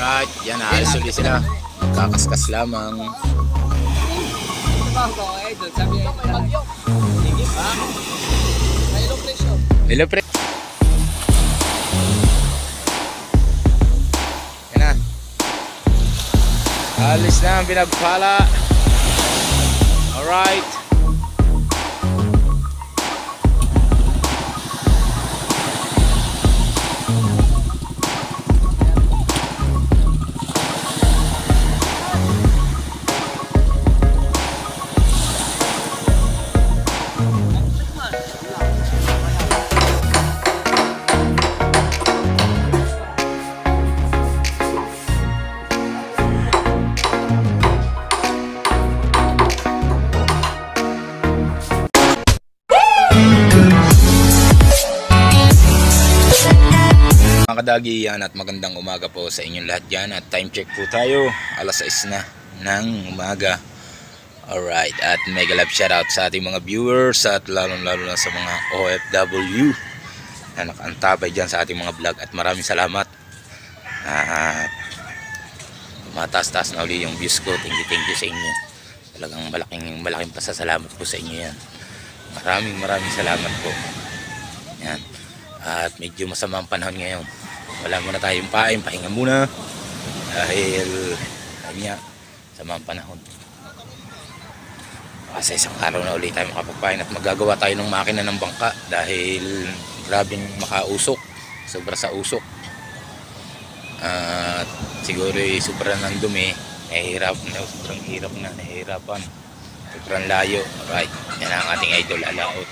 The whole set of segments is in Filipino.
Alright, yan, ayos ulit sila. Kakaskas lamang. Hello, pre. Yan na. Alis na ang pinagpala. Alright. Mga kadagi, yan at magandang umaga po sa inyong lahat dyan. At time check po tayo, alas 6 na ng umaga. Alright, at mega love shoutout sa ating mga viewers at lalong lalo na sa mga OFW na nakaantabay dyan sa ating mga vlog. At maraming salamat. At mataas-taas na uli yung views ko. Thank you sa inyo. Talagang malaking pasasalamat po sa inyo yan. Maraming salamat po. Yan. At medyo masama ang panahon ngayon. Wala muna tayong pahinga muna dahil kanya sama ang panahon. Kasi isang araw na ulit tayo makapagpahin at magagawa tayo ng makina ng bangka dahil grabing makausok, sobra sa usok. At siguro sobra ng dumi, sobrang nahihirapan, sobrang layo. Alright, yan ang ating idol Alaot.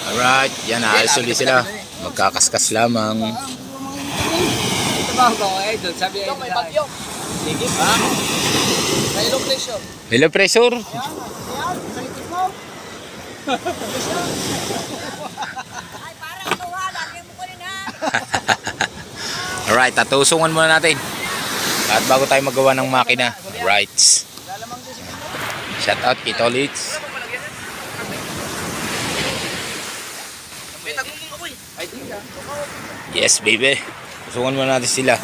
Alright, yan, ayos ulit sila. Magkakaskas lamang. Ito ba ako idol? Sabi ay may bagyo. Sige ba? May low pressure. May low pressure? Ayan, sakit mo. Ay, parang luha. Lagi mo ko yun ha. Alright, tatusungan muna natin. At bago tayo magawa ng makina. Alright. Shout out kay Tolits. Yes, baby. Tusungan muna natin sila.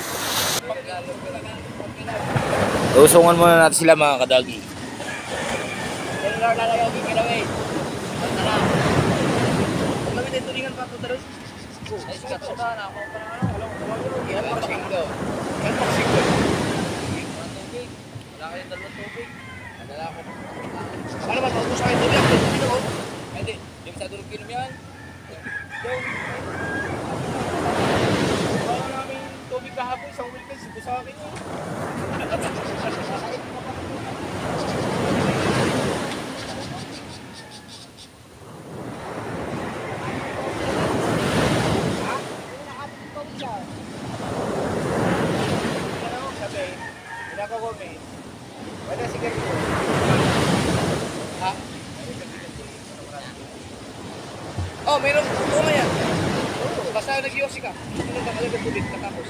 Tusungan muna natin sila mga kadagi. Ano ba? Maubos sa akin tubig? Hindi. Yung sa durog kinom yan. Wala namin tubig kahapon, isang weekend, sigo sa akin yun. Oh, mayroon tuma yan. Basta nag-iossi ka. Ano ka malagay tubig katapos.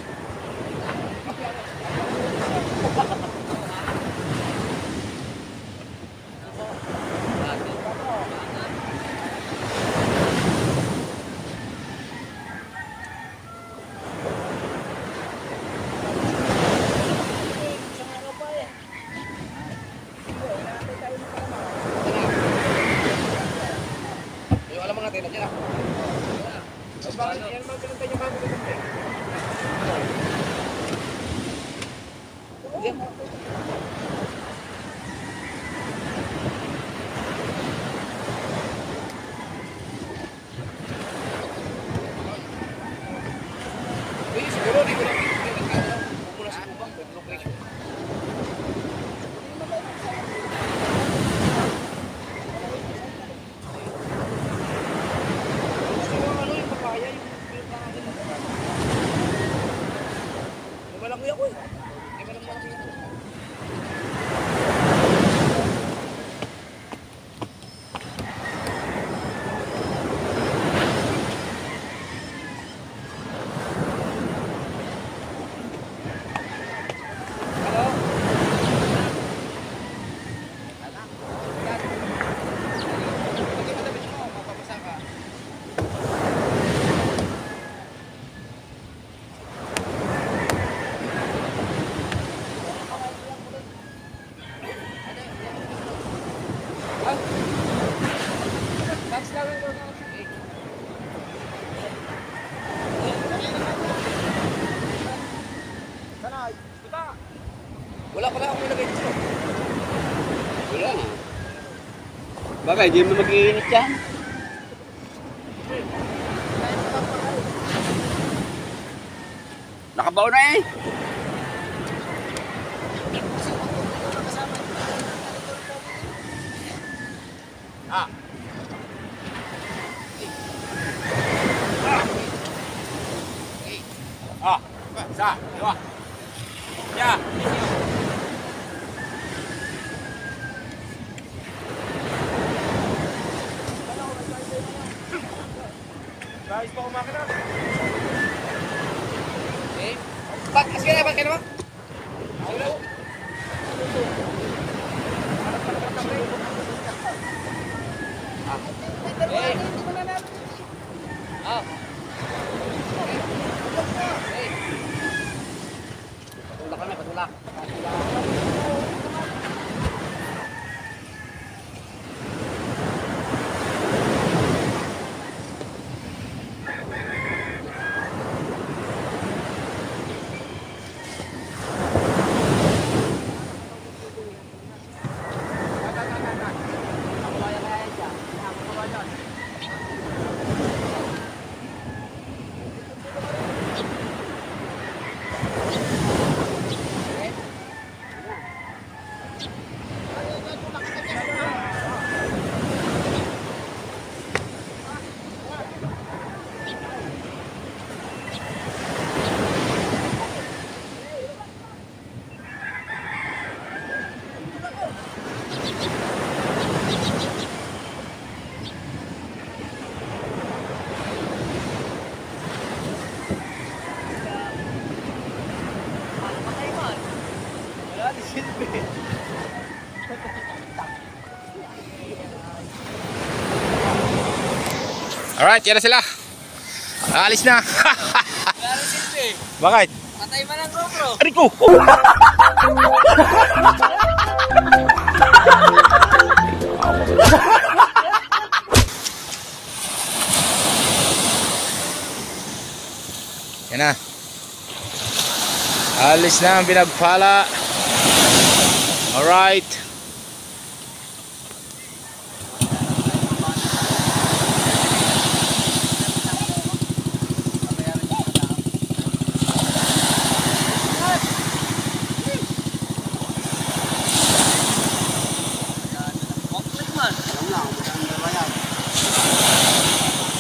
Wala pala akong ilagay dito. Wala na. Bagay, di mo mag-iinit yan. Nakabaw na eh. Ah. Ah, sa, dua. Ya. Guys, pa kumakina. Eh, ba't ka na ba? Eh. Ah. Patulak kami, patulak. Alright, yan na sila. Alis na. Wala rin silbi. Bakit? Patay man ang GoPro. Ariko! Yan na. Alis na ang pinagpala. Alright.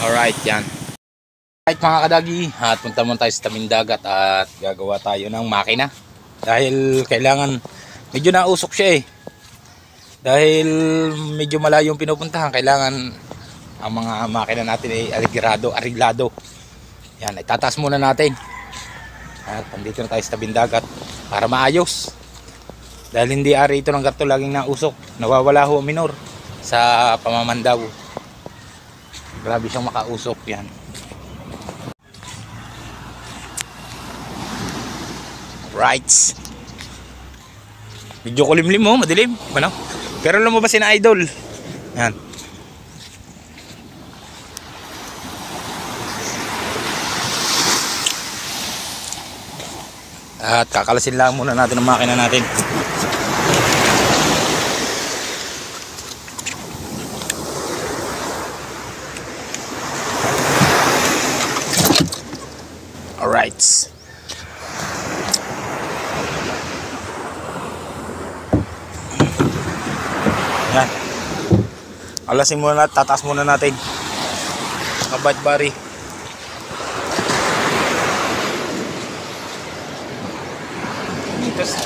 Alright, yan. Alright mga kadagi, at punta muna tayo sa tabing dagat at gagawa tayo ng makina. Dahil kailangan, medyo nausok siya eh. Dahil medyo malayo yung pinupuntahan, kailangan ang mga makina natin ay ariglado. Yan, itataas muna natin. At nandito na tayo sa tabing dagat para maayos. Dahil hindi ari ito ng garto laging nausok. Nawawala ho minor sa pamamandaw. Grabe siyang makausok yan. Right. Medyo kulimlim mo, madilim. Ano? Pero lumabas na idol. Yan. At kakalasin lang muna natin ang makina natin. Alright. Yan. Alasin muna natin, tataas muna natin. Kabad bari. Tapos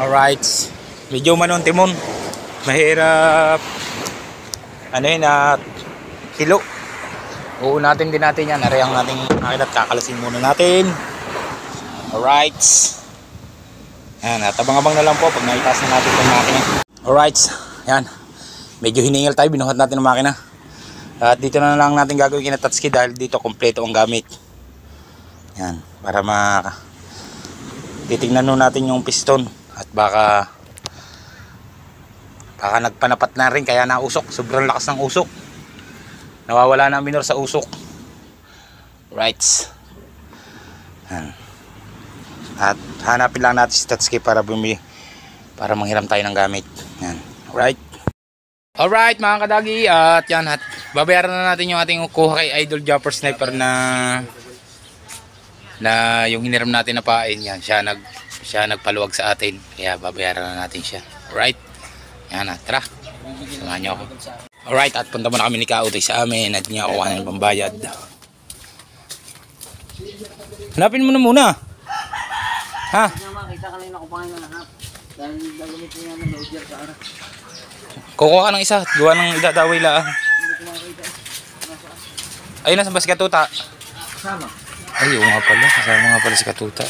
alright. Medyo manon timon. Mahirap ano yun at kilo. Uunatin din natin yan. Arayang natin akin at kakalasin muna natin. Alright. Yan, at abang-abang na lang po pag naitaas na natin itong makina. Alright, yan. Medyo hiningal tayo, binuhat natin ang makina. At dito na lang natin gagawin kina Tatsuki dahil dito kompleto ang gamit. Yan, para titignan nun natin yung piston. At baka nagpanapat na rin kaya nausok. Sobrang lakas ng usok. Nawawala na ang minor sa usok. Right. Yan. At hanapin lang natin si Tatsuki para manghiram tayo ng gamit. Yan. Alright. Alright mga kadagi. At yan. At babayaran na natin yung ating kuha kay Idol Jumper Sniper na yung hiniram natin na pain. Yan. Siya nagpaluwag sa atin. Kaya babayaran na natin siya. Alright. Yan. At tara. Samahan niyo ako. Alright. At punta muna kami ni Kautoy sa amin. At niya ako ng pambayad. Hanapin mo na muna. Ha? Makita kanina ko pa kayo nanahap. Dahil gagawin ko naman na udyar sa ara. Kukuha ka ng isa. Gawa ng idadaway lang. Hindi ko makita. Ayun na sa si Katuta. Kasama. Ay, oo nga pala. Kasama nga pala si Katuta.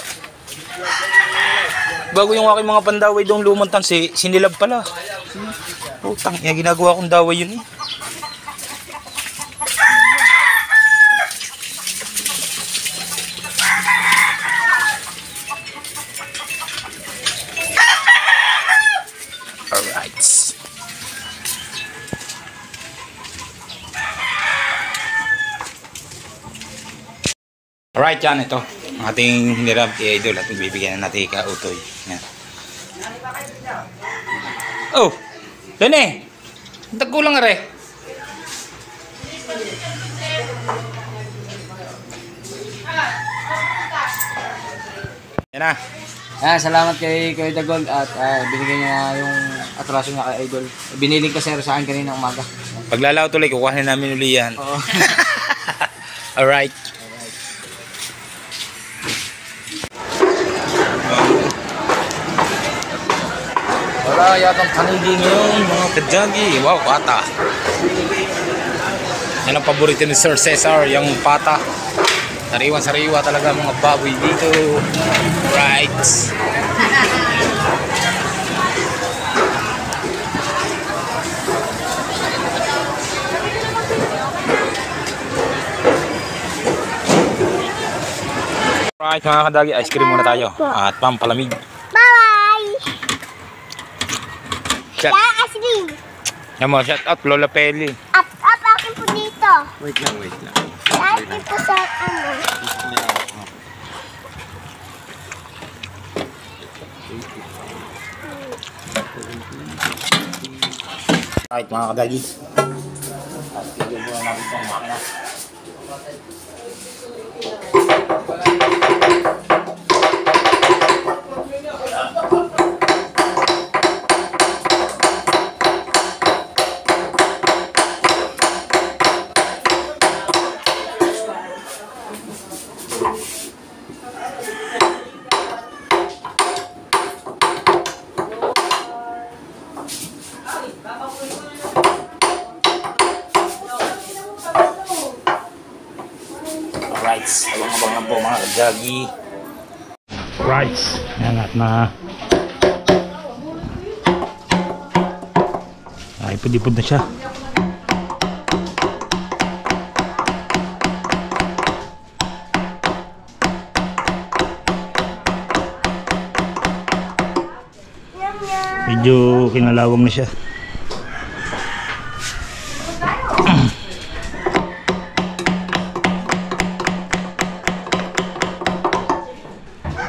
Bago yung aking mga pandaway doong lumuntan, sinilab pala. Putang, ginagawa kong daway yun eh. Alright. Alright, yan ito. Ang ating hinirap kay Idol at bibigyan na natin Kautoy. Yan. Oh! Lene! Tagkulang nga re. Yan na. Salamat kay Kuya Dagol at binigay niya yung atraso niya kay Idol. Biniling ko sir sa akin kanina umaga. Paglalaw tuloy, kukuhanin namin uli yan. Oo. Alright. Wala yatang kanigi ngayon mga kadjagi. Wow, pata. Yan ang paborito ni Sir Cesar, yung pata. Sariwan-sariwa talaga mga baboy dito. Right. Right mga kadagi, ice cream muna tayo. At pampalamig. Shout yan mo, shout out Lola Peli. Up, akin po dito. Wait lang. Lagi po sa ano. Right mga kadagi. At tigil muna natin itong makina. Rights, abang-abang lang po mga kadagi. Rights, yan at ipod-ipod na siya. Medyo kinalawang na siya.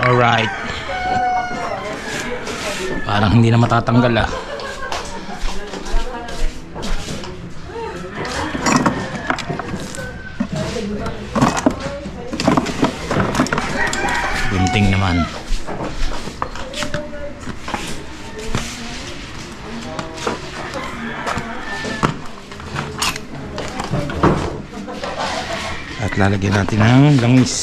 Alright. Parang hindi na matatanggal ah. Gunting naman. At lalagyan natin ng langis.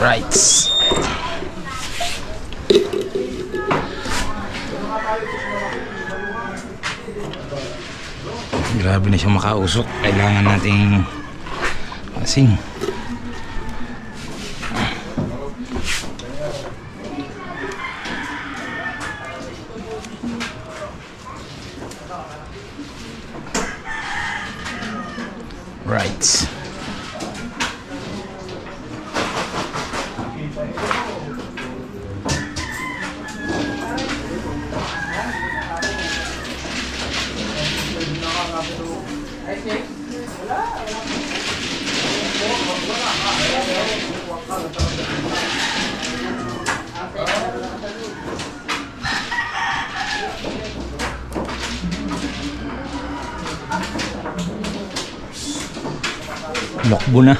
Right. Grabe na siyang makausok. Kailangan nating kasing. Right. Lokbo na.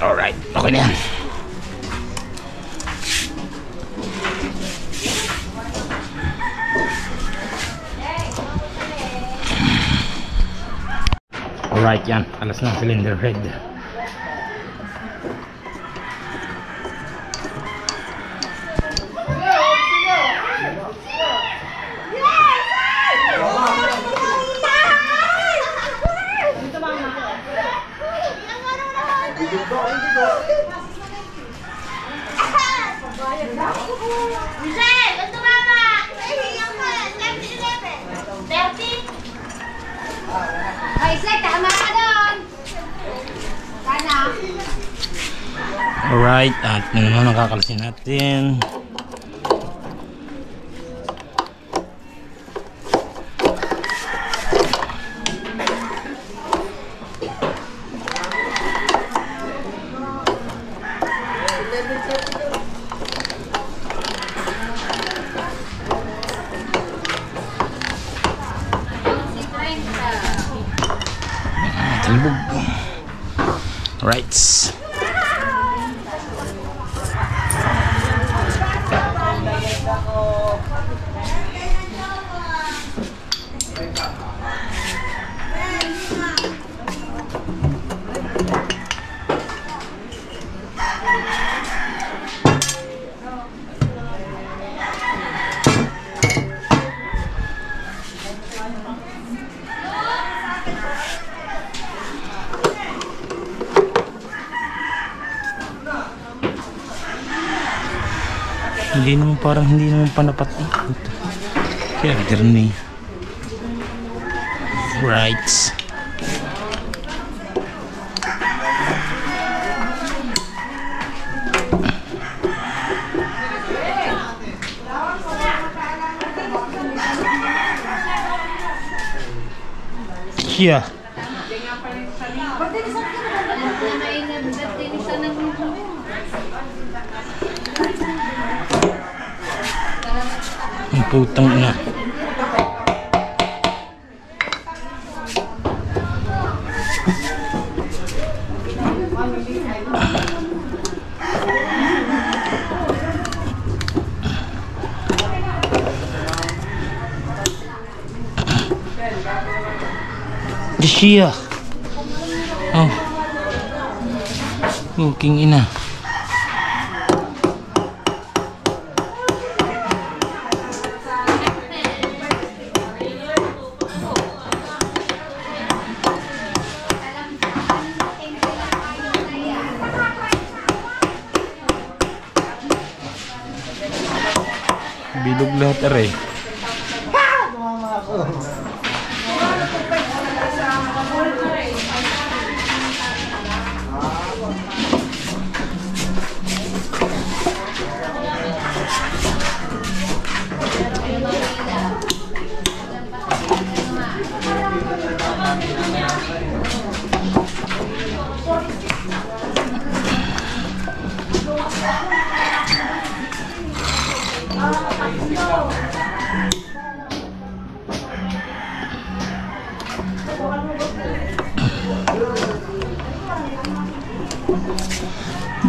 Alright, okay na yan. Alright, yan. Alas ng cylinder head. Michelle, ito mama! Ihiyan ko yan, 30. Ay, Sek, tama ka doon! Sana? Alright, at naman nakakalasin natin. Talbog. Right. Hindi naman, parang hindi naman panapat ikot. Kaya garni. Right. Yeah. Ang putang ina. Siya. Oh. King ina. Bilog lahat aray.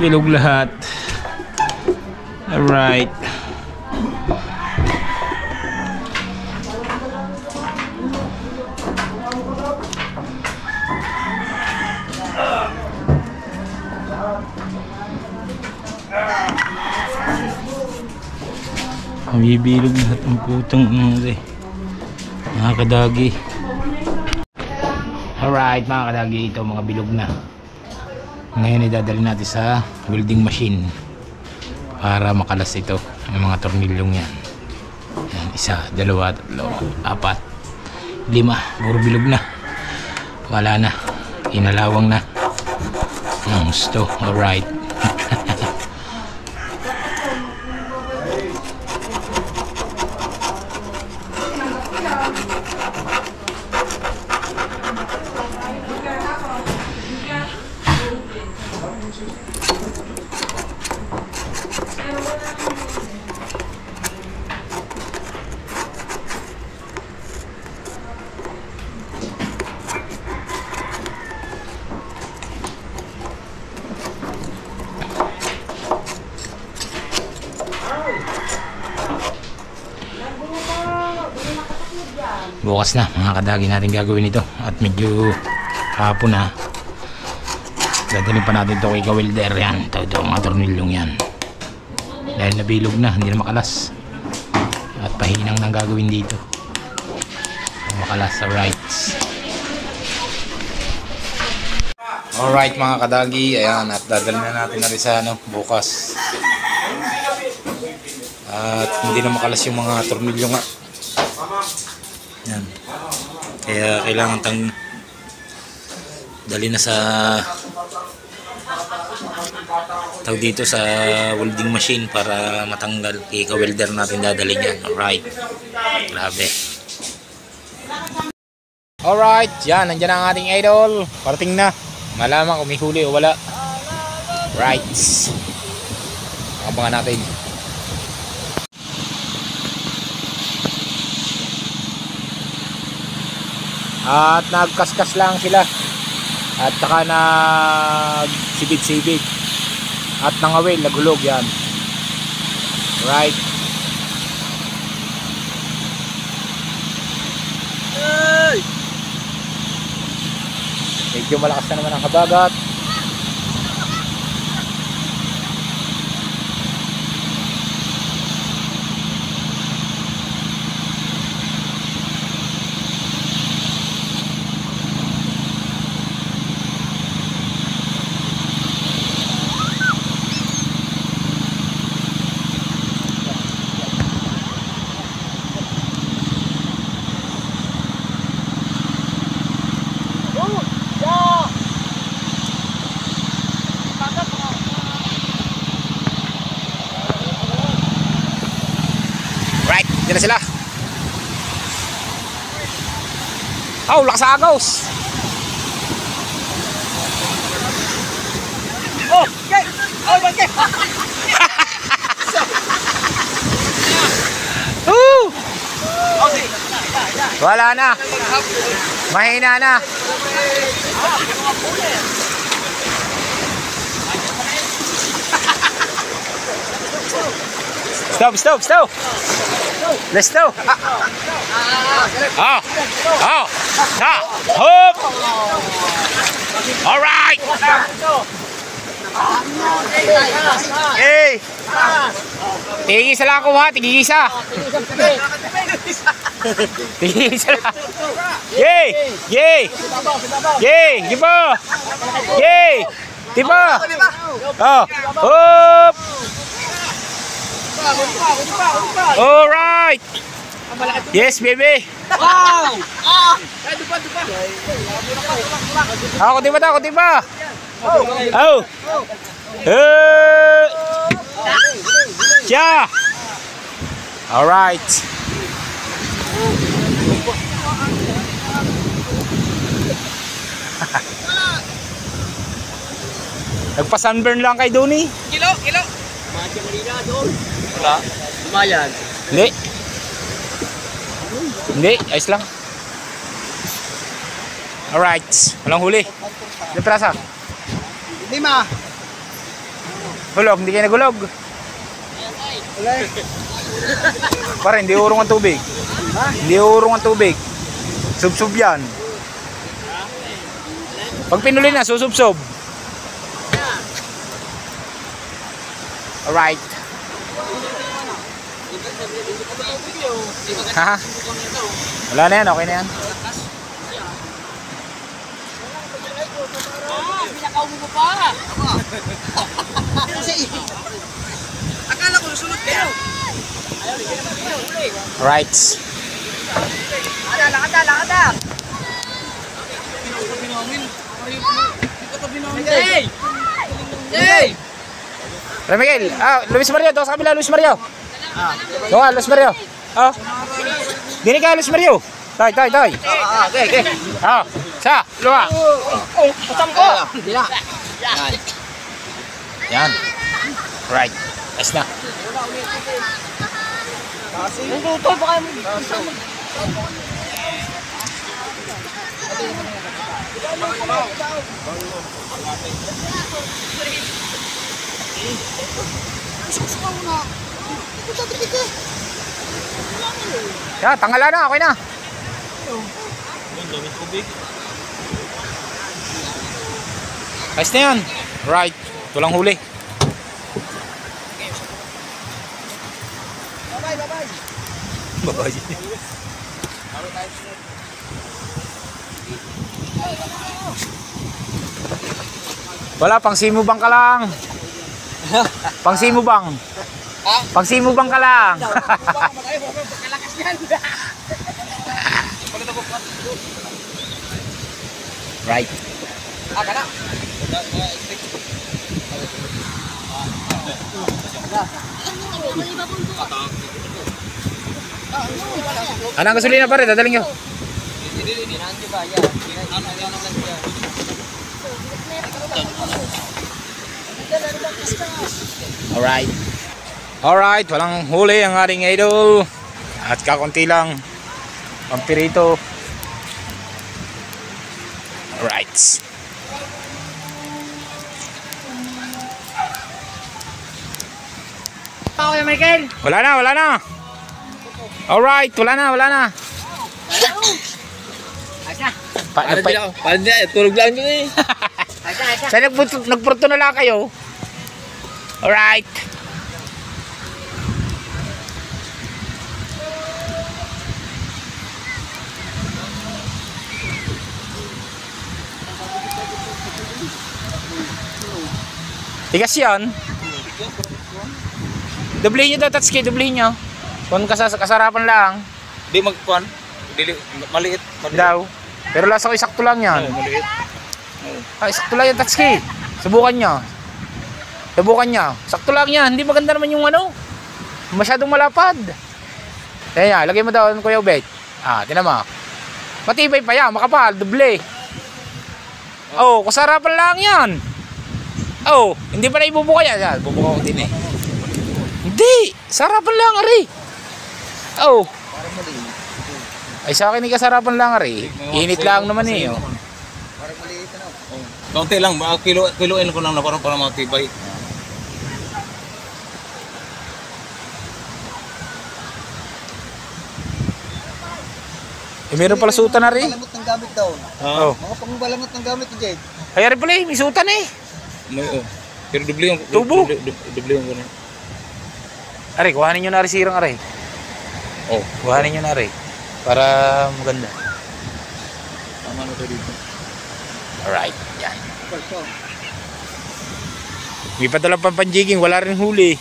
Bilog lahat. Alright. Mabibilog lahat ang putong mga kadagi. Alright mga kadagi, ito mga bilog na. Ngayon idadali natin sa welding machine para makalas ito ang mga tornilyong yan. Yan, isa, dalawa, tatlo, apat, lima, puro bilog na. Wala na, inalawang na ang gusto. Alright. Bukas na mga kadagi natin gagawin ito at medyo hapon na. Dadalhin pa natin ito kay ka-welder. Yan, ito mga tornilyong yan dahil nabilog na, hindi na makalas at pahinang nang gagawin dito makalas. Alright mga kadagi, ayan, at dadalhin na natin na rin sa bukas at hindi na makalas yung mga tornilyo nga. Yan. Kaya kailangan dali na sa tawag dito sa welding machine para matanggal. Ika-welder natin dadali yan. Alright. Grabe. Alright. Yan. Nandiyan ang ating idol. Parating na. Malaman kung may huli o wala. Right. Abangan natin. At nagkaskas lang sila at saka nagsibid-sibid at nangawil, naghulog yan. Right. Hey! Medyo malakas na naman ang habagat. Diyan na sila. Oh, lakas agos. Oh, okay. Oh, okay. Wala na. Mahina na. Stop. Let's go. Hop. All right. Hey. Tigisa lang ako ha, tigisa. Tigisa lang. Yay. Giba. Yay. Diba? Oh. Hop. Alright. Yes, baby. Wow! Ako diba? Oh. Yeah. Alright. Nagpa-sunburn lang kay Doni. Kilo. Masyang lina doon. Wala. Lumayan. Hindi, ayos lang. Alright, walang huli. Deprasa. 5. Hulog, hindi kayo nagulog. Wala eh. Pare, hindi urong ang tubig. Hindi urong ang tubig. Subsub yan. Pag pinuli na, susubsob. Alright. Ha? Wala na yan, okay na yan. Pinakaumo mo pa. Akala ko susunod kayo. Alright. Lakad. Hey! Hey! Miguel, Luis Mario, doon sa kabila, Luis Mario. Doon Luis Mario. Dini ka, Luis Mario. Tay. Okay. Sa, luwa. Pasam ko. Hindi na. Yan. Right. Nice na. Tutol pa kayo. Yan, tangala na, okay na. Nice na yan. Right. Tulang huli. Bye-bye. Wala, pang simubang ka lang. Pang simubang. Pang simubang ka lang. Right. Anong gasolina pare, dadaling nyo. Alright, walang huli ang ating idol. At kakunti lang pampirito. Alright. Ako yung Michael. Wala na. Alright, wala na. Asa. Paano niya? Tulog lang yun eh. Asa. Sa nagpurto na lang kayo. Alright. Tigas yan. Dublihin nyo daw, Tatsuki. Dublihin nyo. Kung kasarapan lang. Di magkuhan. Maliit. Daw. Pero lasa ko isakto lang yan. Maliit. Sakto lang yan, Tatsuki. Subukan nyo. Sakto lang yan. Hindi maganda naman yung ano. Masyadong malapad. Kaya lagay mo daw, Kuya Ubet. Tinan mo. Matibay pa yan. Makapal. Doble. Oh, kasarapan lang yan. Oh, hindi pa na ibubuka yan. Bubuka ko din eh. Hindi. Sarapan lang, Ari. Oh. Ay, sa akin kasarapan lang, Ari. Init lang naman eh. Oh. Kaunti lang. Kiloin ko lang na para matibay. Meron pala sutan, Ari. Balangot ng gamit daw. Oh. Mga pangbalangot ng gamit ni Jake. Ay, Ari pala eh. May sutan eh. Pero dublihan ko. Tubo. Dublihan ko na. Ari, kuhanin nyo na, Ari, sirang, Ari. Oh. Kuhanin nyo na, Ari. Para maganda. Tama na to dito. Alright, yan. May padalang pampanjiging, wala rin huli.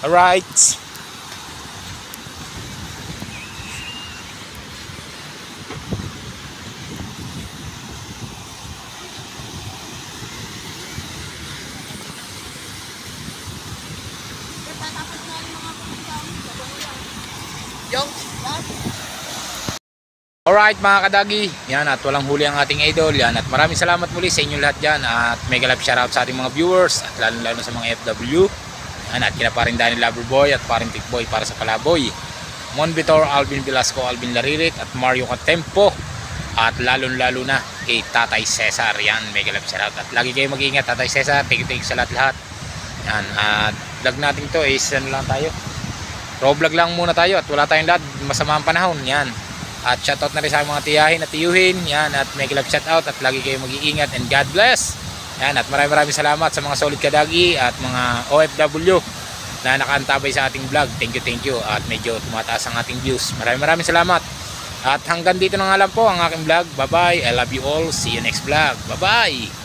Alright. Alright mga kadagi, yan at walang huli ang ating idol yan at maraming salamat muli sa inyo lahat dyan at mega love shoutout sa ating mga viewers at lalo sa mga FW yan, at kina paring Danny Loverboy at paring Tikboy para sa Palaboy, Mon Vitor, Alvin Velasco, Alvin Laririt at Mario Catempo at lalo na kay Tatay Cesar. Yan, mega love shoutout at lagi kayo mag-iingat Tatay Cesar, tig-tig sa lahat yan at vlog natin to is ano lang tayo, raw vlog lang muna tayo at wala tayong lahat, masama ang panahon. Yan. At shoutout na rin sa mga tiyahin at tiyuhin. Yan. At may love shoutout at lagi kayong mag-iingat and God bless. Yan. At maraming salamat sa mga solid kadagi at mga OFW na nakaantabay sa ating vlog. Thank you. At medyo tumataas ang ating views. Maraming salamat. At hanggang dito na nga lang po ang aking vlog. Bye bye. I love you all. See you next vlog. Bye bye.